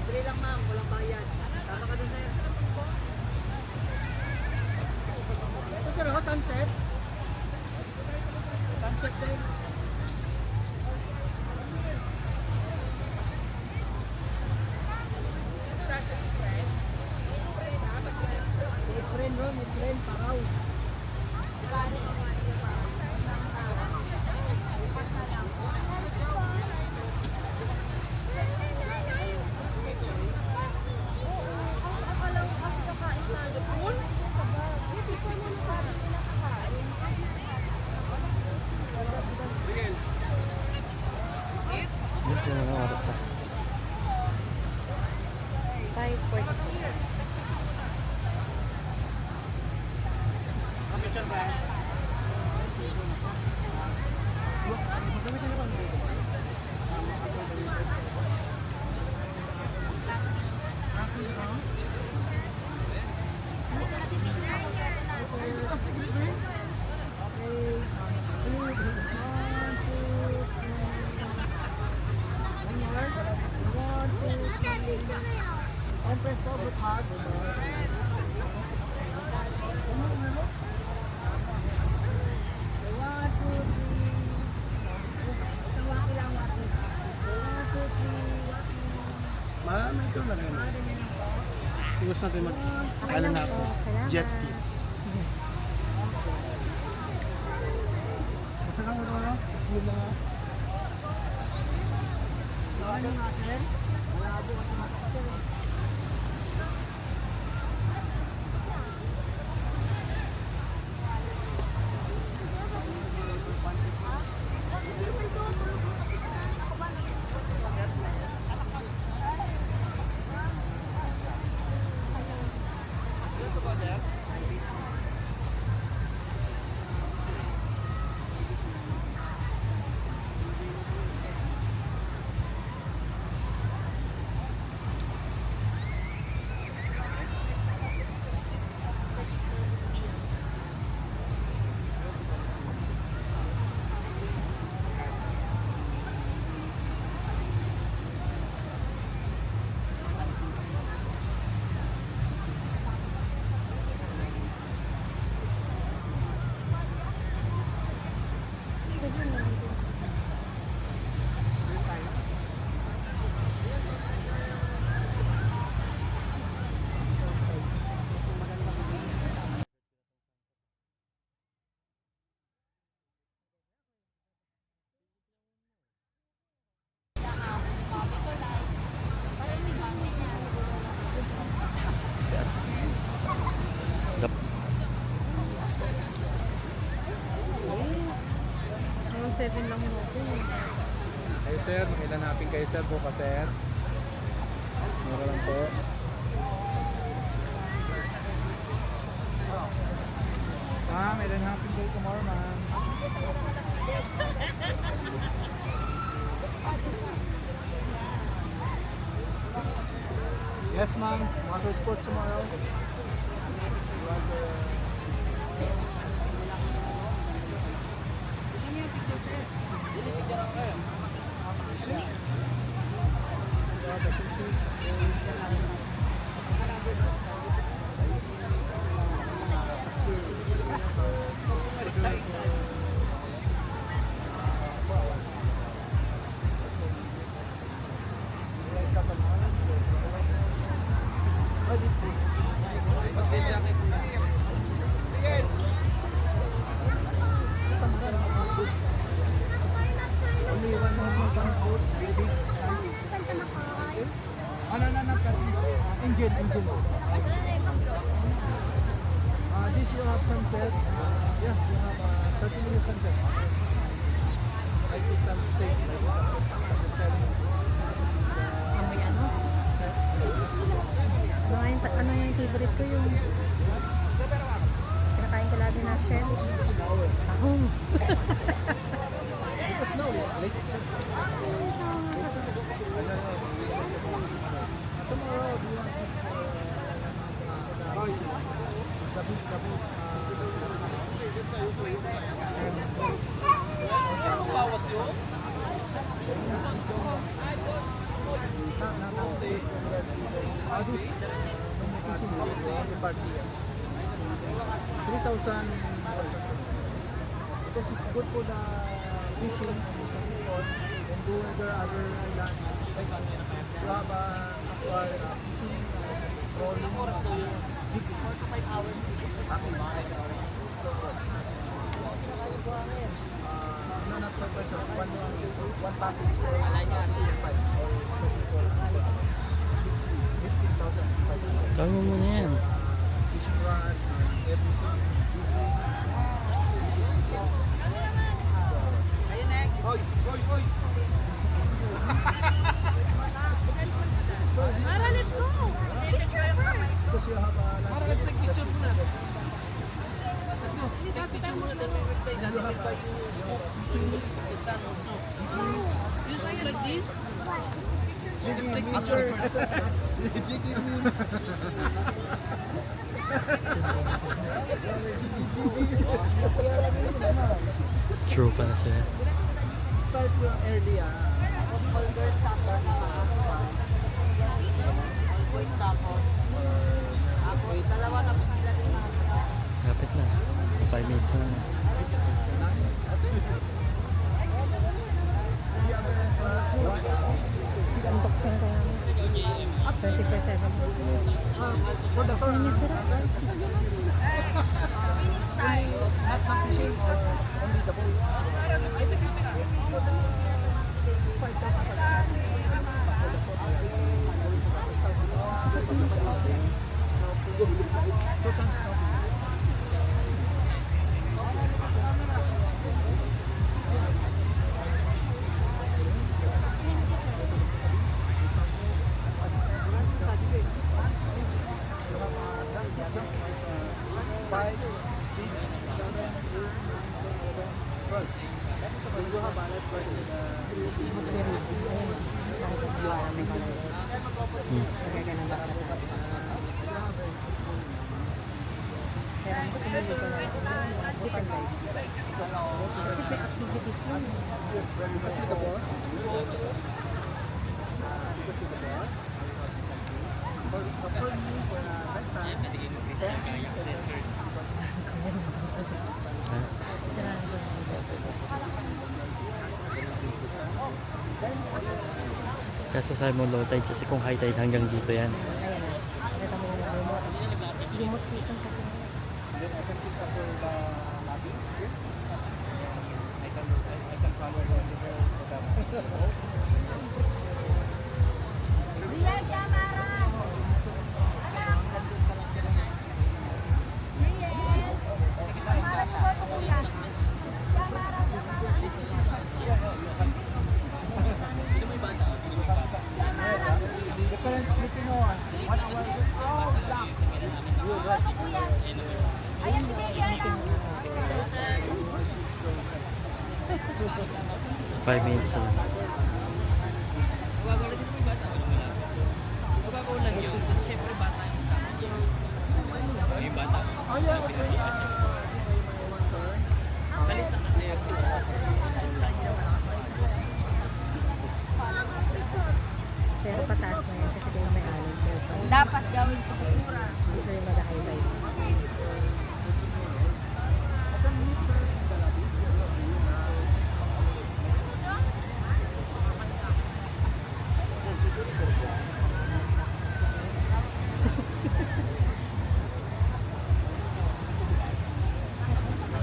Libre lang ma'am, walang bayad. Tama ka dun sir. Ito sir, oh, sunset. Sunset sir. May friend bro, may friend, paraw. Ano na oras na? 5:40. And press forward hard. One, two, three. Isang waki lang, waki. One, two, three, waki. Marami ito lang yun. Mga ganyan lang po. Siguro natin mag... Ano na ako? Salamat. Jet ski. Basta lang ito ano? Yun lang ako. Ano nga sir? Wala po kasi makasir. Hanggang 7 lang yung open. Hey sir, makailan natin kayo sir po sir. Mura lang po. Ma'am, ilan happy day tomorrow ma'am. Yes ma'am, water sports tomorrow. Engine. This you have sunset. Yeah, you have 30-minute sunset. Like this sunset, like sunset setting. May ano? Ano yung favorite ko yung kinakain ko lagi na shell. Tahong. Because now it's late. Tomorrow, do you want bawas yun? This party. 3,000 hours. Because it's good for the fishing and do other island like lava, fishing, trolling, jigging. 4 to 5 hours. No, not per person. One package for 5 or 24. 15,000. Tawag mo muna yan. Fishing rods, everything. Ayun next. Hoy! Mara, let's go! Because you have a lot. Let's take picture muna. You have Like this? Jiggy picture. Jiggy meme. True pa na siya. Start yung early Holder tapos Boy tapos Apoy, dalawa tapos sila din. Lapit na. 5 minutes na. Unboxing ko namin. 24/7. For the first. Not fishing or only the boat. Two times snow. Five, 6, 7, 8, 12. When you have a life for Pero mas pinili ko na bukan guys. Kasi may activities yun. because you're the boss. Because you're the boss. For me, for next time, 10, Kaso sabi mo low tide kasi kung high tide hanggang dito yan. Ayan na. Nakita mo yung remote. Remote season kasi. then I can pick up for the lobby here. I can follow the river for the The parents Filipino 1 hour. Oh, black. Good, right? 5 minutes na. Oh yeah, okay. May one, sir. Pero pataas na yan kasi kung may alon siya. So, Dapat gawin sa kusura. gusto rin mag-highlight. I can meet her in the lobby.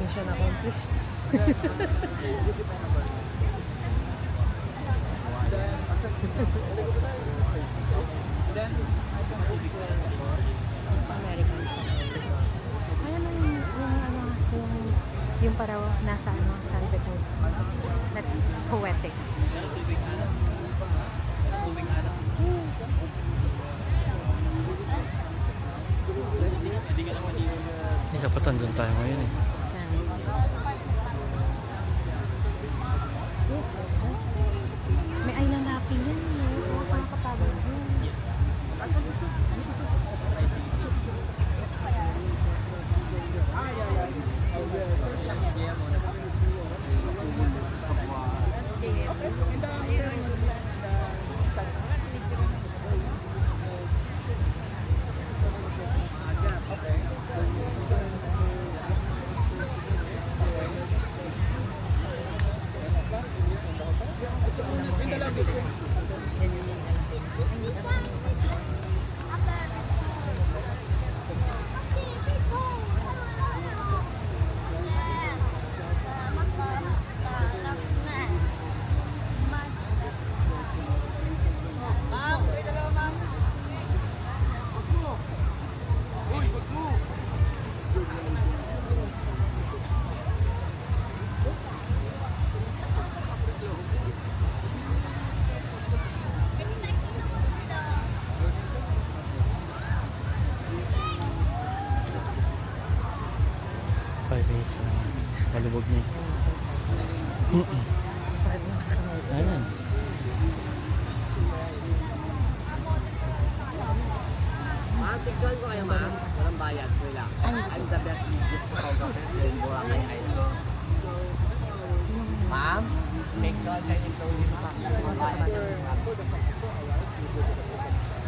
Mission accomplished. Then, give me my number. Then, then I can book your number. American. Ayan na yung para nasa sunset music. That's poetic. Hindi dapat andun tayo ngayon eh. May island hopping yan. Nakakapagod yun. lubog niya. Sakit na kamay ko. Ayan. Ma'am, picture ko kayo ma'am. Walang bayad. Wala. I'm the best video photographer in Boracay Island. Ma'am, picture kayo ng Tony pa. Kasi mabayad sa mga.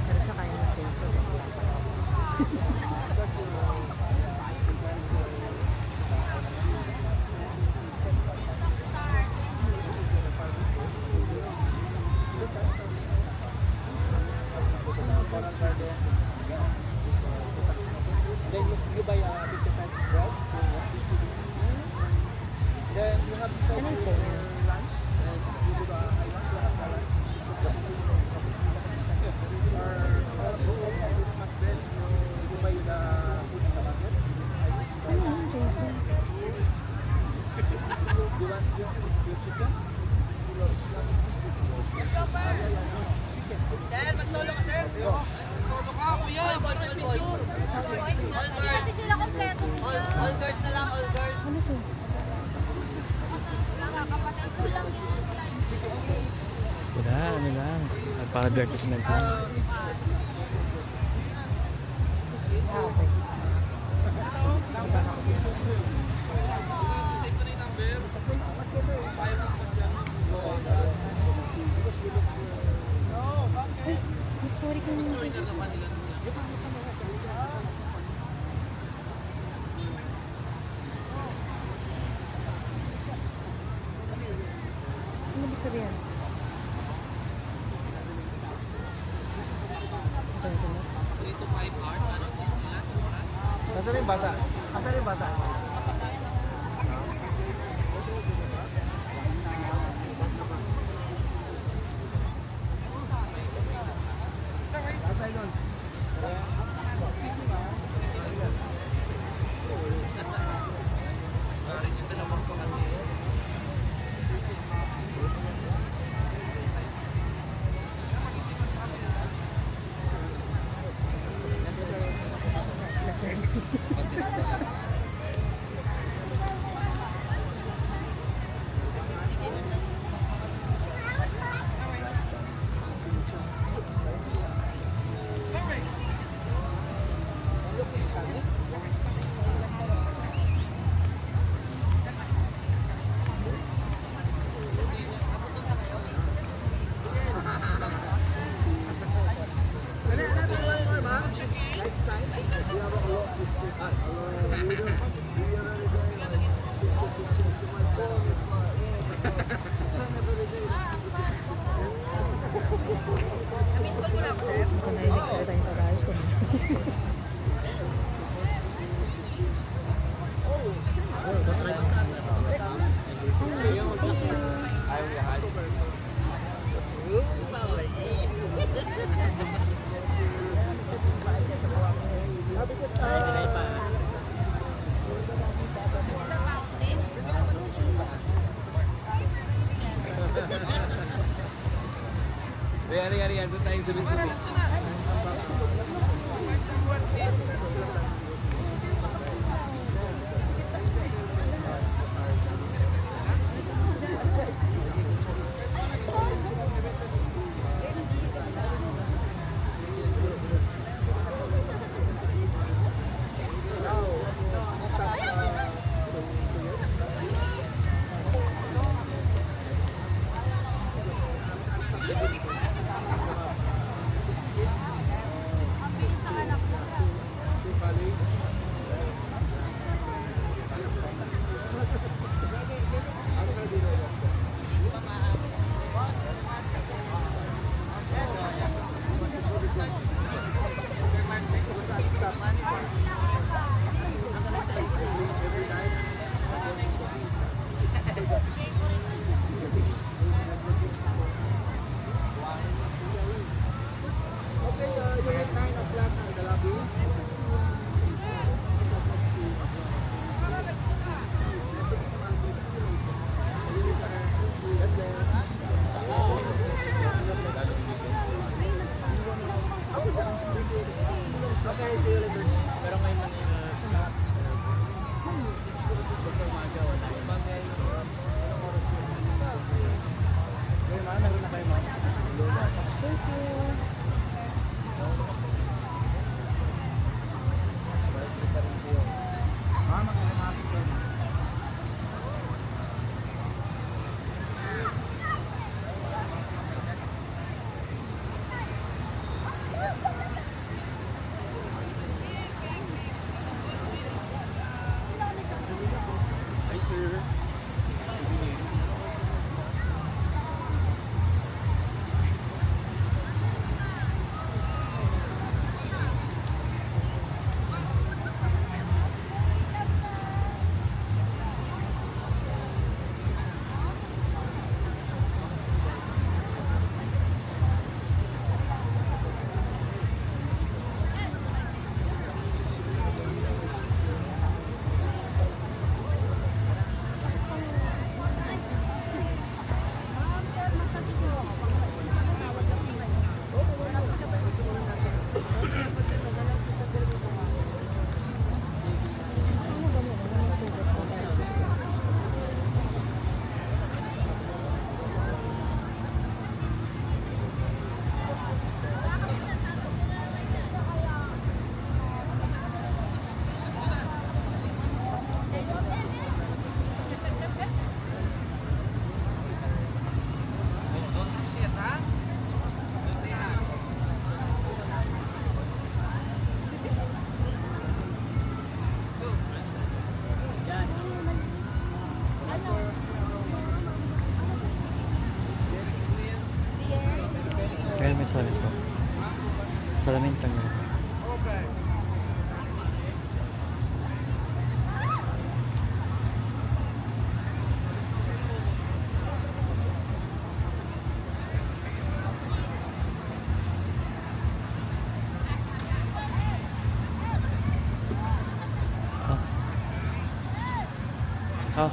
Pero siya kaya ng chainsaw. Then you buy a 55 bread. Then you have to serve your lunch. And you do the island, you have the lunch. Or Christmas bread, you buy the food in the market. Chainsaw. You want your chicken? Sir, mag-solo ka, sir. Solo ka, kuya. All boys. Kasi sila kompleto. All girls na lang, all girls. Ano to? Kapatid ko lang yan. Wala, ano lang. Nagpa-advertisement lang. Okay. Ay, may story ko nung ano ba sabihin? Nasaan yung bata? Nasaan yung bata? Kung nainig sa tayo tayo ko. Ari, doon tayo dumi-dumi. Okay, you're at 9 o'clock in the lobby. Okay, see you later. Pero ngayon Manila, Dr. Magawa tayo. Bintang na. Oh.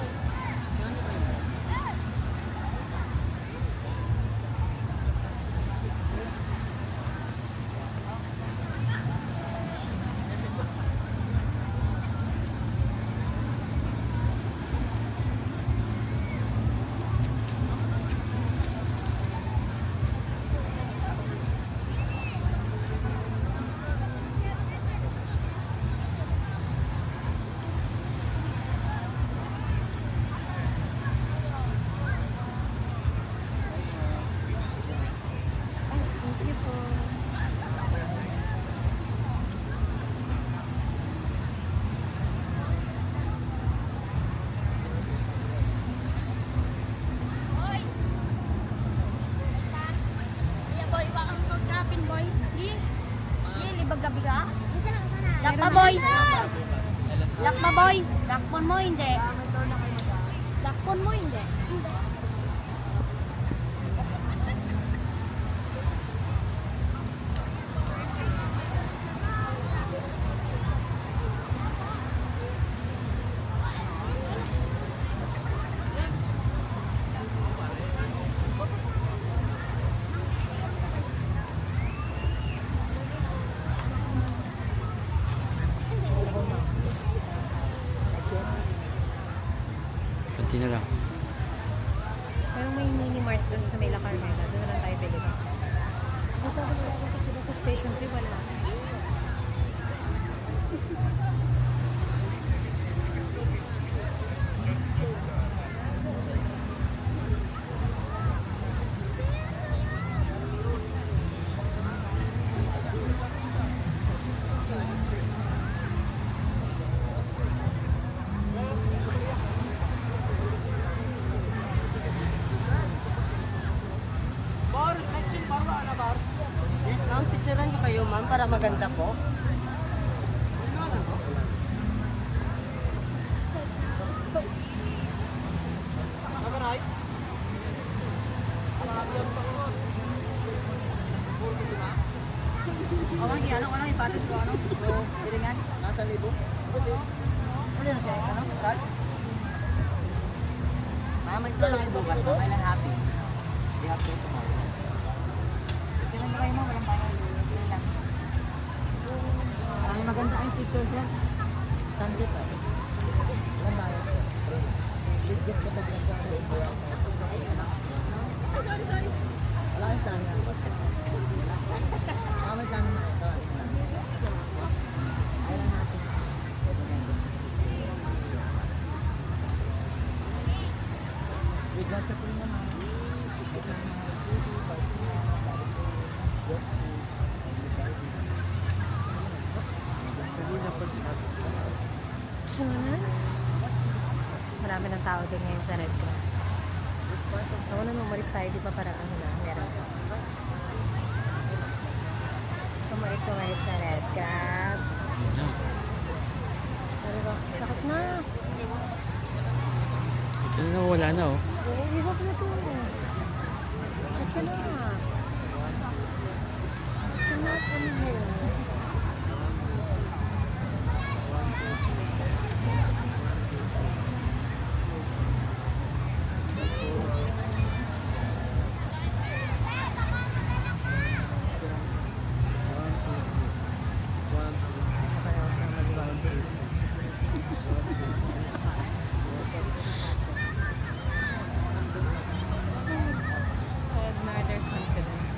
Thank you po. Boy! Iya, boy, baka mo kagkapin, boy. Di? Di, libag gabi ka? Lakpa, boy! Lakpa, boy! Lakpon mo, hindi. Lakpon mo, hindi. Kunti na lang. Pero may mini mart dun sa Mela Carmela. Doon na lang tayo pwede ba? Gusto ko wala ko kasi sa station 3 wala. Yes, ma'am. Picturean ko kayo, ma'am, para maganda po. Ano ipatis ko, ano? So, hilingan, nasa libo. Ano na siya, ano? Card? Ma'am, ito lang ay bukas, ma'am. Kailan happy? We have to tomorrow. Tingnan mo kayo, ma'am. Walang bayad. Tingnan lang. Ang maganda ang picture dyan. Sunset, ah. Walang bayad. Legit photographer. Sorry. Wala yung plan yan. May plan na ito. Kailan natin. Wait, nasa po naman. Sure. Marami ng tao din ngayon sa Red Crab. Ako na umalis tayo, di pa parang ano na, meron pa. Sumalik ko ngayon sa Red Crab. Ano ba? Sakit na. Ito na wala na oh. Oo, hihop na to. Sakit na. Sakit na mo. I admire their confidence.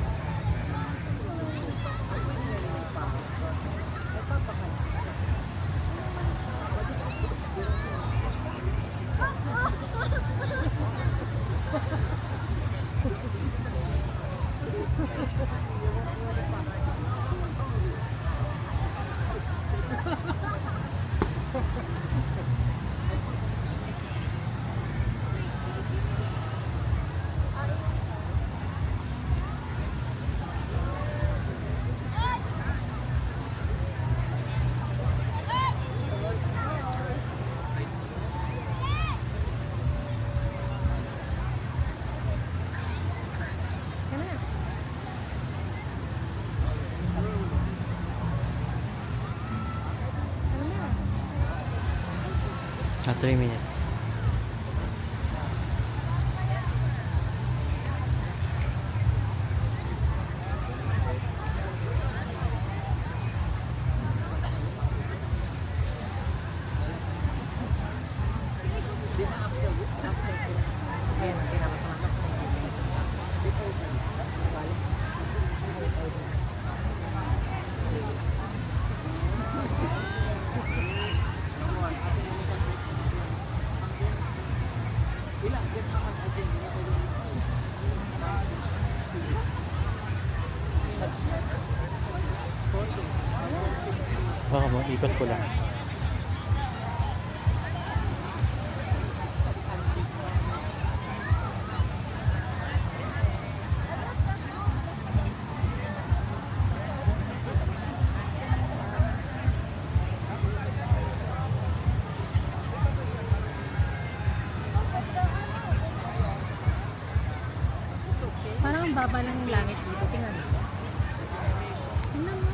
3 minutes. Ayan, ang pinakapangatak sa Baka mo, ikot ko lang. Parang ang baba lang ng langit dito. Tingnan mo. Tingnan mo.